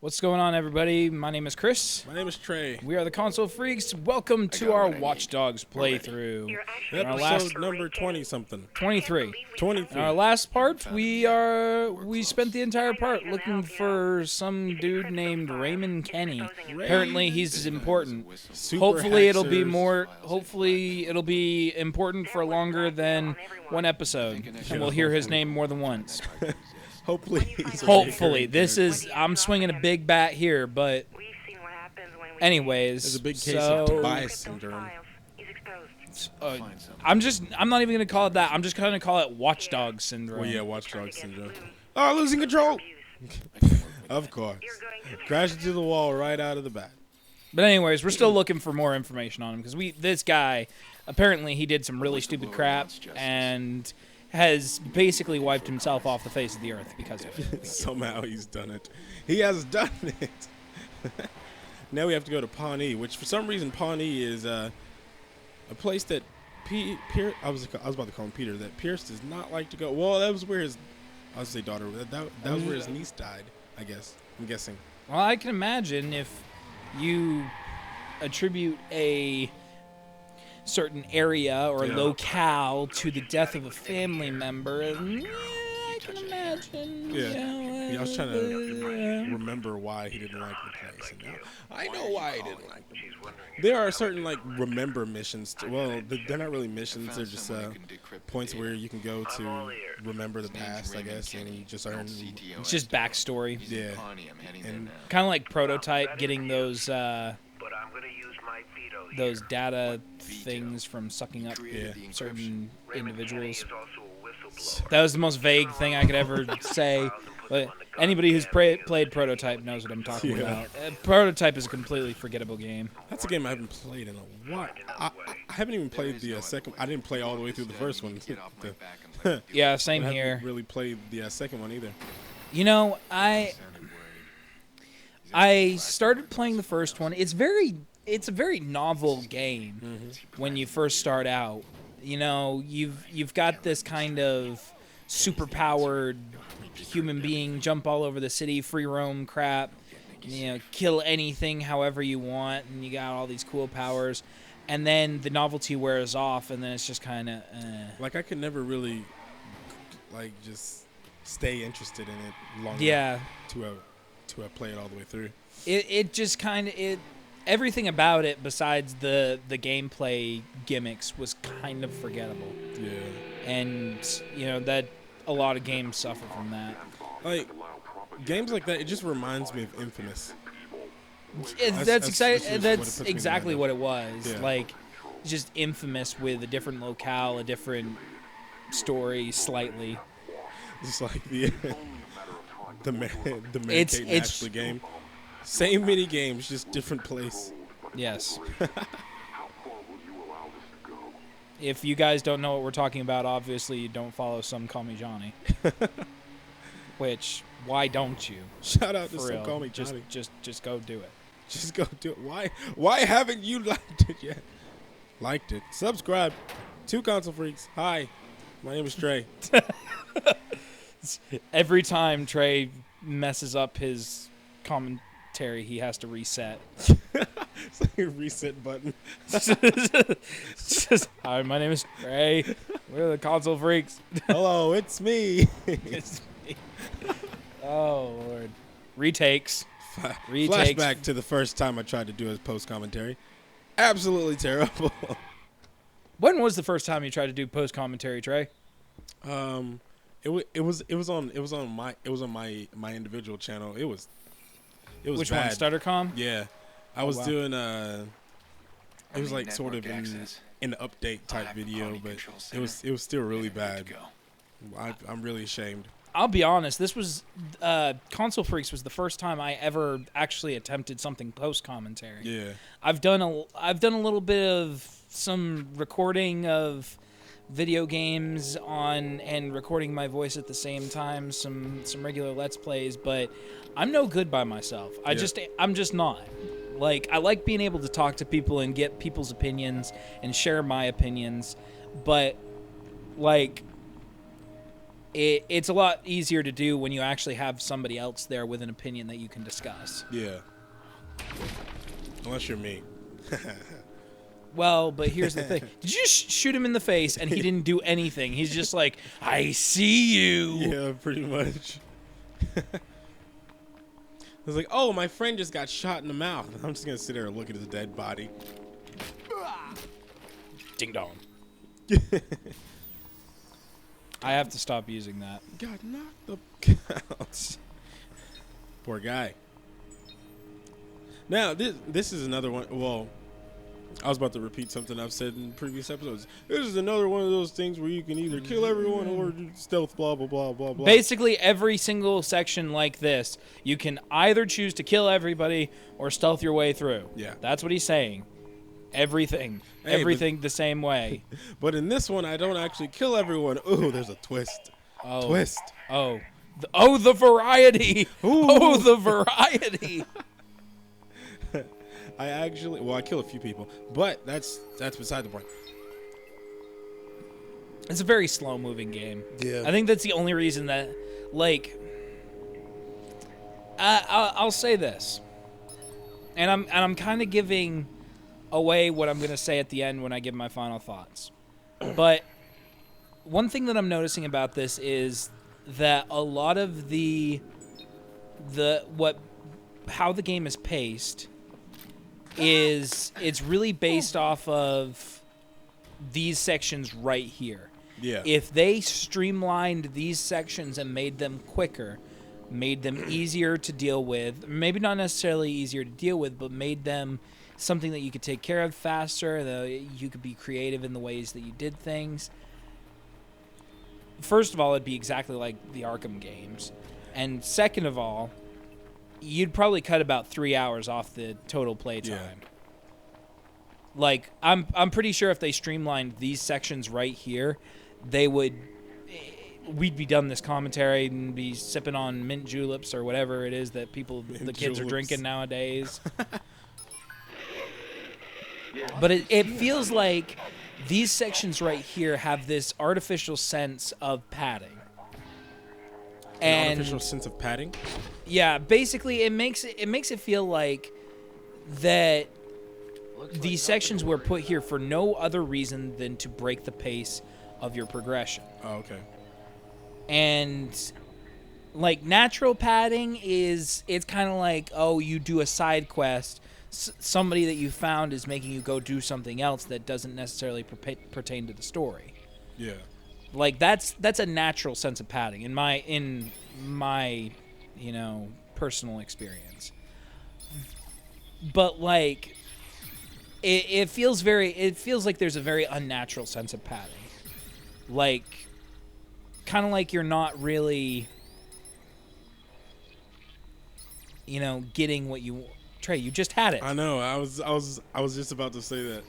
What's going on, everybody? My name is Chris. My name is Trey. We are the Console Freaks. Welcome to our Watchdogs playthrough. Episode number 20-something. 23. 23. In our last part, we spent the entire part looking for some dude named Raymond Kenny. Apparently, he's important. Super Hopefully, it'll be hackers. more. Hopefully, it'll be important for longer than one episode, and we'll hear his name more than once. Hopefully, he's a Hopefully, recurring this character. is. I'm swinging a big bat here, but. Anyways, There's a big case so, of Tobias syndrome. I'm not even going to call it that. I'm just going to call it Watchdog syndrome. Well, yeah, Watchdogs syndrome. Oh, losing control! Of course. Crash into the wall right out of the bat. But anyways, we're still looking for more information on him because this guy, apparently he did some really stupid crap and has basically wiped himself off the face of the earth because of it. Somehow he's done it. He has done it. Now we have to go to Pawnee, which for some reason Pawnee is a place that I was about to call him Peter. That Pierce does not like to go. Well, that was where his daughter. That was where his niece died. I guess. I'm guessing. Well, I can imagine if you attribute a certain area or locale to the death of a family member. I can imagine. Yeah. I was trying to remember why he didn't like the place. And now I know why he didn't like them. There are certain remember missions. Well, they're not really missions. They're just points where you can go to remember the past, I guess, and you just earn. It's just backstory. Yeah. And Kind of like Prototype getting those data things from sucking up certain individuals. That was the most vague thing I could ever say. But anybody who's played Prototype knows what I'm talking about. Prototype is a completely forgettable game. That's a game I haven't played in a while. I haven't even played the second. I didn't play all the way through the first one. Yeah, same I here. haven't really played the second one either. You know, I started playing the first one. It's a very novel game when you first start out. You know, you've got this kind of super-powered human being, jump all over the city, free roam crap, kill anything however you want, and you got all these cool powers. And then the novelty wears off, and then it's just kind of I could never really just stay interested in it long yeah. enough to play it all the way through. It just kind of everything about it besides the gameplay gimmicks was kind of forgettable. Yeah. And that a lot of games suffer from that. Games like that, it just reminds me of Infamous. That's just exactly what it was. Yeah. Just Infamous with a different locale, a different story, slightly. Just like the It's Kate and Ashley game. Same mini games, just different place. Yes. If you guys don't know what we're talking about, obviously you don't follow Some Call Me Johnny. Which, why don't you? Shout out to For Some real. Call Me Johnny. Just go do it. Just go do it. Why haven't you liked it yet? Liked it. Subscribe. Two Console Freaks. Hi. My name is Trey. Every time Trey messes up his commentary, he has to reset. It's like a reset button. Hi, my name is Trey. We're the Console Freaks. Hello, it's me. It's me. Oh, Lord. Retakes. Flashback to the first time I tried to do a post commentary. Absolutely terrible. When was the first time you tried to do post commentary, Trey? It was on my individual channel. It was Which bad. one? Stuttercom? Yeah, I was wow. doing it was like sort of in the update type video, but it was still really bad. I'm really ashamed. I'll be honest. This was Console Freaks was the first time I ever actually attempted something post commentary. Yeah, I've done a little bit of some recording of video games and recording my voice at the same time. Some regular Let's Plays, but I'm no good by myself. I'm just not. I like being able to talk to people and get people's opinions and share my opinions, but it's a lot easier to do when you actually have somebody else there with an opinion that you can discuss. Yeah. Unless you're me. Well, but here's the thing. Did you just shoot him in the face and he didn't do anything? He's just like, I see you. Yeah, pretty much. I was like, oh, my friend just got shot in the mouth. I'm just going to sit there and look at his dead body. Ding dong. I have to stop using that. Got knocked the couch. Poor guy. Now, this is another one. Well, I was about to repeat something I've said in previous episodes. This is another one of those things where you can either kill everyone or do stealth, blah, blah, blah, blah, blah. Basically, every single section like this, you can either choose to kill everybody or stealth your way through. Yeah. That's what he's saying. Everything. Hey, everything the same way. But in this one, I don't actually kill everyone. Ooh, there's a twist. Oh. Twist. Oh. The variety. Ooh. Oh, the variety. I kill a few people, but that's beside the point. It's a very slow-moving game. Yeah. I think that's the only reason that, like, I'll say this, and I'm kind of giving away what I'm gonna say at the end when I give my final thoughts. But one thing that I'm noticing about this is that a lot of how the game is paced is it's really based off of these sections right here. Yeah. If they streamlined these sections and made them quicker, made them easier to deal with, maybe not necessarily easier to deal with, but made them something that you could take care of faster, that you could be creative in the ways that you did things. First of all, it'd be exactly like the Arkham games. And second of all, you'd probably cut about 3 hours off the total playtime. Yeah. Like, I'm pretty sure if they streamlined these sections right here, we'd be done this commentary and be sipping on mint juleps or whatever it is that the kids are drinking nowadays. But it feels like these sections right here have this artificial sense of padding. An artificial sense of padding? Yeah, basically it makes it feel like that these sections were put here for no other reason than to break the pace of your progression. Oh, okay. And like natural padding it's kind of like, oh, you do a side quest, somebody that you found is making you go do something else that doesn't necessarily pertain to the story. Yeah. Like that's a natural sense of padding in my personal experience. But like it feels like there's a very unnatural sense of padding. Like kind of like you're not really getting what you Trey, you just had it. I know. I was just about to say that.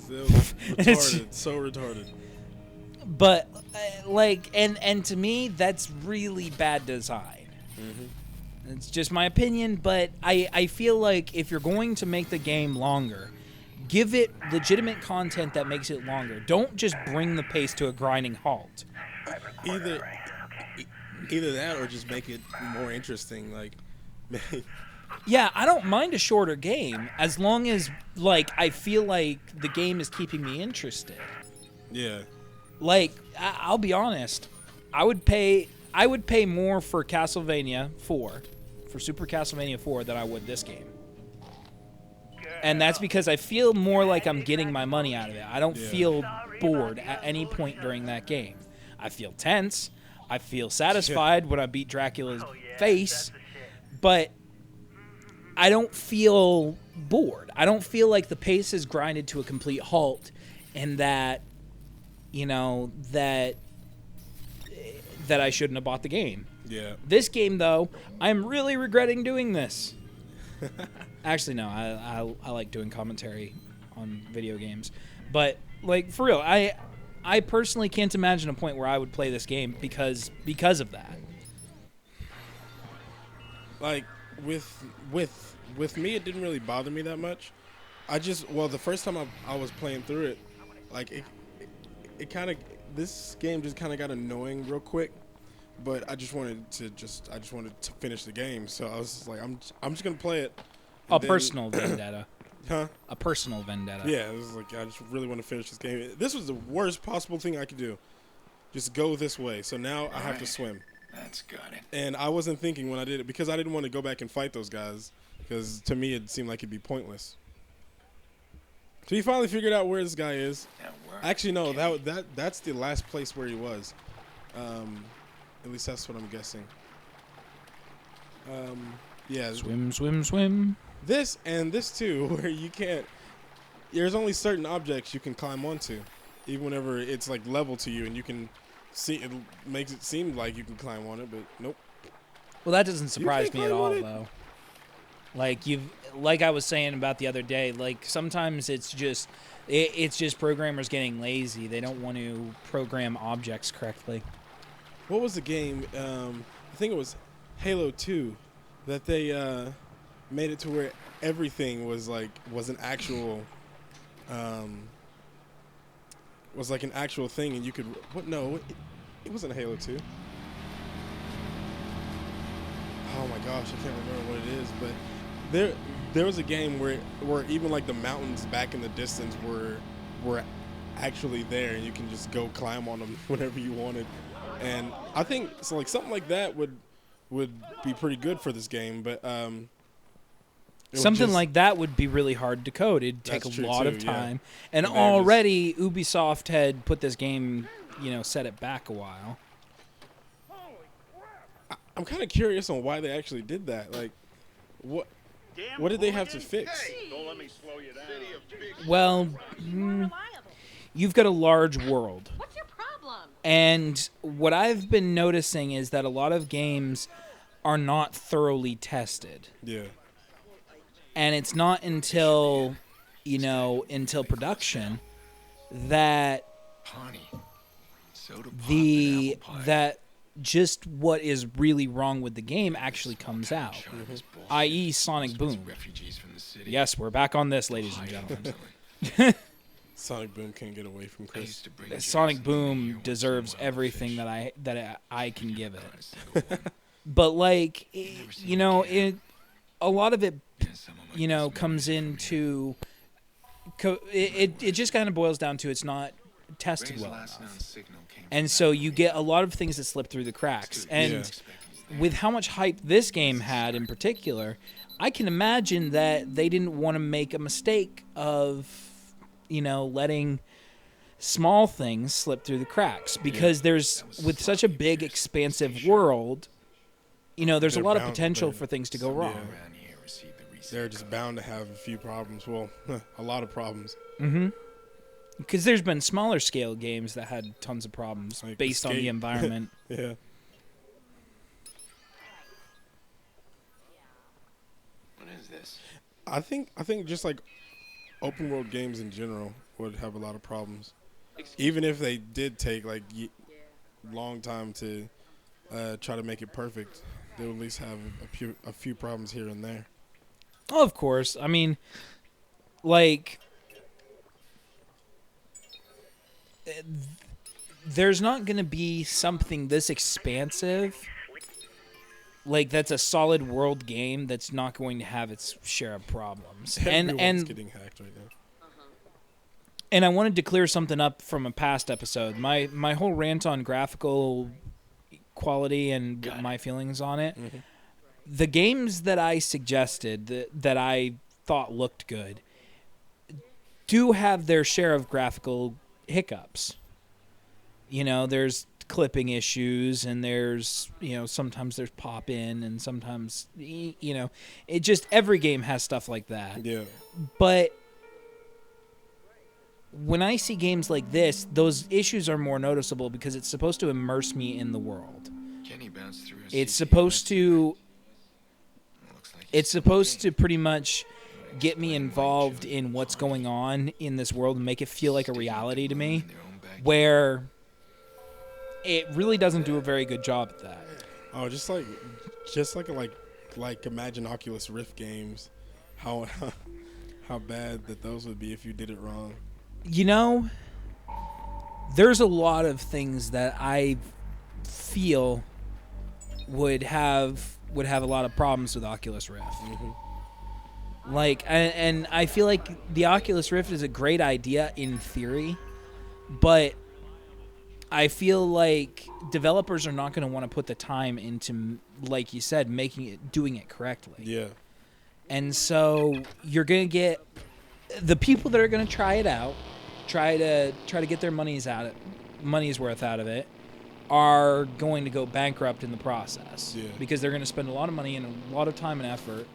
Retarded. So retarded. But and to me that's really bad design. Mm-hmm. It's just my opinion, but I feel like if you're going to make the game longer, give it legitimate content that makes it longer. Don't just bring the pace to a grinding halt. Either that or just make it more interesting. Like, yeah, I don't mind a shorter game as long as I feel like the game is keeping me interested. Yeah. Like, I'll be honest, I would pay more for Castlevania 4, for Super Castlevania 4 than I would this game. And that's because I feel more like I'm getting my money out of it. I don't feel bored at any point during that game. I feel tense. I feel satisfied when I beat Dracula's face. But I don't feel bored. I don't feel like the pace is grinded to a complete halt and that that I shouldn't have bought the game. Yeah. This game, though, I'm really regretting doing this. Actually, no, I like doing commentary on video games. But, for real, I personally can't imagine a point where I would play this game because of that. Like, with me, it didn't really bother me that much. The first time I was playing through it, this game just kind of got annoying real quick. but I just wanted to finish the game. So I was just like, I'm just gonna play it. A personal vendetta. Huh? A personal vendetta. Yeah, it was like I just really want to finish this game. This was the worst possible thing I could do. Just go this way. So now I have to swim. That's got it. And I wasn't thinking when I did it because I didn't want to go back and fight those guys because to me it seemed like it'd be pointless. So he finally figured out where this guy is. Actually, no, that's the last place where he was. At least that's what I'm guessing. Yeah. Swim, swim, swim. This and this too, where you can't. There's only certain objects you can climb onto, even whenever it's like level to you, and you can see. It makes it seem like you can climb on it, but nope. Well, that doesn't surprise me at all, it. though. Like I was saying about the other day, like sometimes it's just programmers getting lazy. They don't want to program objects correctly. What was the game? I think it was Halo 2 that they made it to where everything was an actual was an actual thing, and you could it wasn't Halo 2. Oh my gosh, I can't remember what it is, but there was a game where even like the mountains back in the distance were actually there, and you can just go climb on them whenever you wanted. And I think so, like something like that would be pretty good for this game, but something like that would be really hard to code. It'd take a lot of time, and already Ubisoft had put this game, set it back a while. I'm kind of curious on why they actually did that. Like, what did they have to fix? Don't let me slow you down. Well, you've got a large world. What's your problem? And what I've been noticing is that a lot of games are not thoroughly tested. Yeah. And it's not until production that that just what is really wrong with the game actually comes out, i.e. Sonic Boom. Yes, we're back on this, ladies and gentlemen. Sonic Boom can't get away from Chris. Sonic Boom deserves everything that I can give it. But a lot of it, comes into it just kind of boils down to it's not tested well enough. And so you get a lot of things that slip through the cracks. And with how much hype this game had in particular, I can imagine that they didn't want to make a mistake of, letting small things slip through the cracks. Because with such a big, expansive world, there's a lot of potential for things to go wrong. Yeah. They're just bound to have a few problems. Well, a lot of problems. Mm-hmm. Because there's been smaller scale games that had tons of problems based on the environment. Yeah. What is this? I think just like open world games in general would have a lot of problems. Even if they did take like long time to try to make it perfect, they would at least have a few problems here and there. Oh, of course. I mean, there's not going to be something this expansive, that's a solid world game that's not going to have its share of problems. Everyone's getting hacked right now. And I wanted to clear something up from a past episode. My whole rant on graphical quality and my feelings on it. Mm-hmm. The games that I suggested that I thought looked good do have their share of graphical hiccups. There's clipping issues, and there's sometimes there's pop in, and sometimes it just every game has stuff like that. Yeah. But when I see games like this, those issues are more noticeable because it's supposed to immerse me in the world. It's supposed to pretty much get me involved in what's going on in this world and make it feel like a reality to me, where it really doesn't do a very good job at that. Oh, just like imagine Oculus Rift games, how bad that those would be if you did it wrong. There's a lot of things that I feel would have a lot of problems with Oculus Rift. Like, and I feel like the Oculus Rift is a great idea in theory, but I feel like developers are not going to want to put the time into, like you said, doing it correctly. Yeah. And so you're going to get the people that are going to try it out, try to get their money's worth out of it, are going to go bankrupt in the process. Yeah. Because they're going to spend a lot of money and a lot of time and effort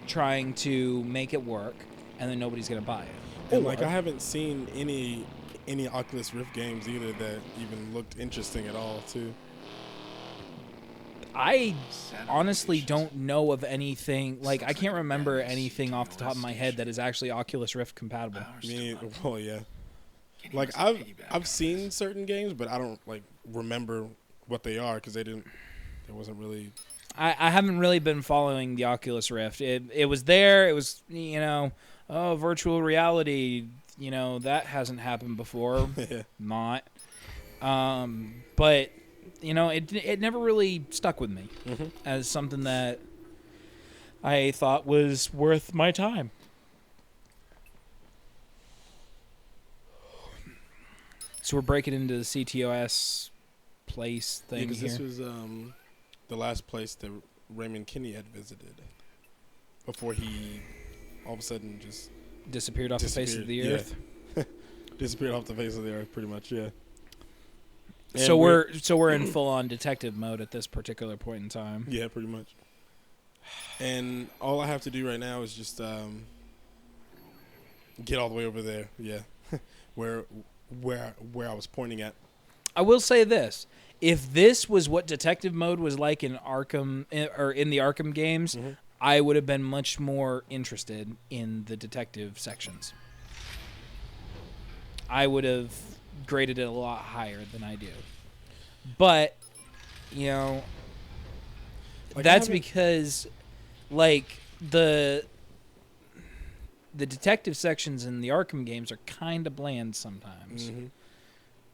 trying to make it work, and then nobody's going to buy it. And like, I haven't seen any Oculus Rift games either that even looked interesting at all, too. I honestly don't know of anything. Like, I can't remember anything off the top of my head that is actually Oculus Rift compatible. Well, yeah. Like, I've seen certain games, but I don't like remember what they are because there wasn't really. I haven't really been following the Oculus Rift. It was there. It was, virtual reality. That hasn't happened before. Yeah. Not. But, it never really stuck with me as something that I thought was worth my time. So we're breaking into the CTOS place thing because here. this was the last place that Raymond Kinney had visited before he all of a sudden just disappeared off the face of the earth. Disappeared off the face of the earth, pretty much. Yeah. And So we're in full on detective mode at this particular point in time. Yeah, pretty much. And all I have to do right now is just get all the way over there. Yeah, where I was pointing at. I will say this: if this was what detective mode was like in Arkham or in the Arkham games, I would have been much more interested in the detective sections. I would have graded it a lot higher than I do. But, that's because, like, the detective sections in the Arkham games are kind of bland sometimes.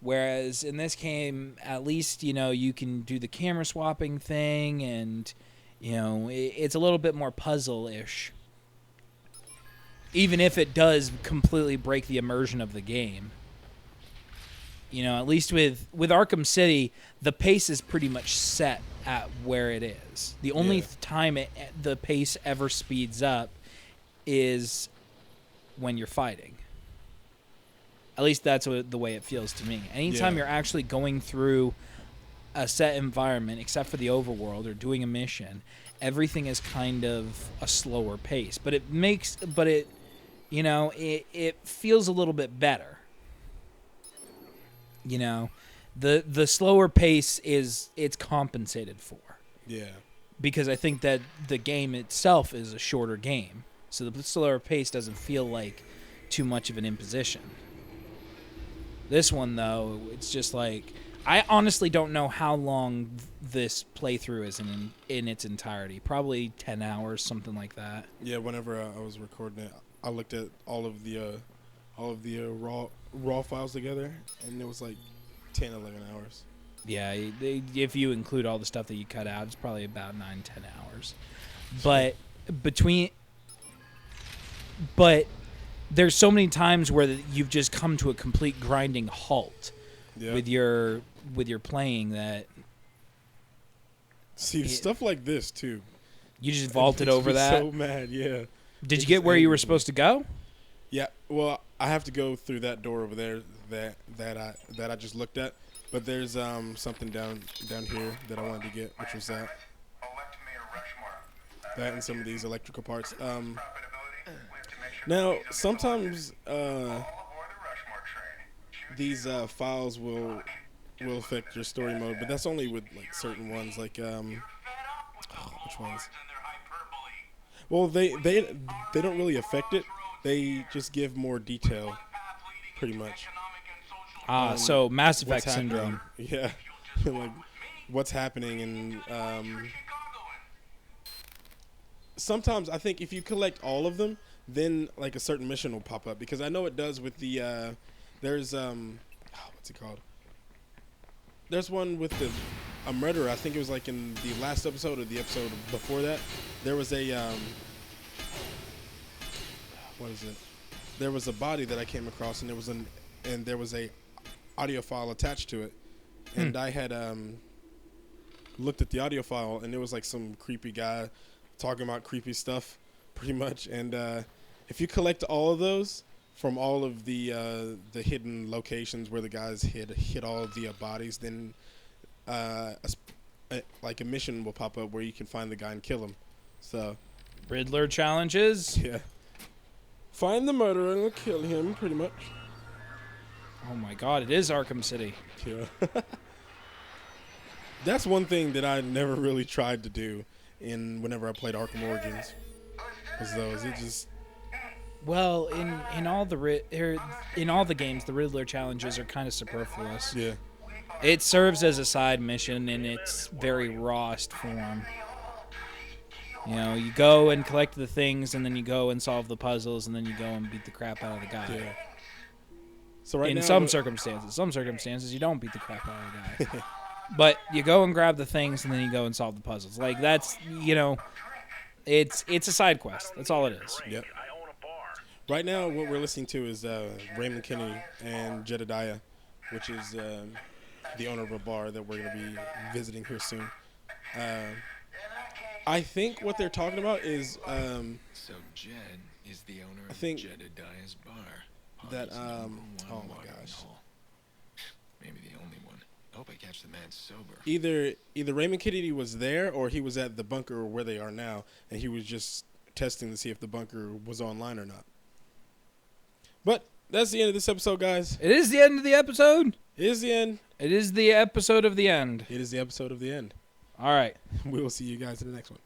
Whereas in this game, at least, you can do the camera swapping thing and, it's a little bit more puzzle-ish. Even if it does completely break the immersion of the game. At least with Arkham City, the pace is pretty much set at where it is. The only time the pace ever speeds up is when you're fighting. At least that's the way it feels to me. Anytime you're actually going through a set environment, except for the overworld or doing a mission, everything is kind of a slower pace. But it feels a little bit better. The slower pace it's compensated for. Yeah. Because I think that the game itself is a shorter game. So the slower pace doesn't feel like too much of an imposition. This one, though, it's just like, I honestly don't know how long this playthrough is in its entirety. Probably 10 hours, something like that. Yeah, whenever I was recording it, I looked at all of the raw files together, and it was like 10, 11 hours. Yeah, if you include all the stuff that you cut out, it's probably about 9, 10 hours. But there's so many times where you've just come to a complete grinding halt with your playing that. See, stuff like this too. You just vaulted over that. So mad, yeah. Did you get where you were supposed to go? Yeah. Well, I have to go through that door over there that I just looked at. But there's something down here that I wanted to get, which was that and some of these electrical parts. Now, sometimes these files will affect your story mode, but that's only with like certain ones. Like which ones? Well, they don't really affect it. They just give more detail, pretty much. So Mass Effect syndrome. Yeah, like what's happening, and sometimes I think if you collect all of them, then like a certain mission will pop up, because I know it does with the there's what's it called? There's one with the a murderer. I think it was like in the last episode or the episode before that. There was a what is it? There was a body that I came across, and there was a audio file attached to it, and I had looked at the audio file, and it was like some creepy guy talking about creepy stuff, pretty much. And if you collect all of those from all of the hidden locations where the guys hid all of the bodies, then like a mission will pop up where you can find the guy and kill him. So Riddler challenges. yeah, find the murderer and kill him, pretty much. Oh my God, it is Arkham City. Yeah. That's one thing that I never really tried to do whenever I played Arkham Origins. Well, in all the games, the Riddler challenges are kind of superfluous. Yeah. It serves as a side mission in its very rawest form. You know, you go and collect the things, and then you go and solve the puzzles, and then you go and beat the crap out of the guy. Yeah. So right in now, some circumstances, you don't beat the crap out of the guy. But you go and grab the things, and then you go and solve the puzzles. Like, that's, you know, it's a side quest. That's all it is. Yep. Right now, what we're listening to is Raymond Kinney and Jedediah, which is the owner of a bar that we're going to be visiting here soon. I think what they're talking about is... So Jed is the owner of think Jedediah's bar. that, Party's #1 oh my watering gosh. hole. Maybe the only one. I hope I catch the man sober. Either Raymond Kennedy was there or he was at the bunker where they are now, and he was just testing to see if the bunker was online or not. But that's the end of this episode, guys. It is the end of the episode. It is the end. It is the episode of the end. It is the episode of the end. All right. We will see you guys in the next one.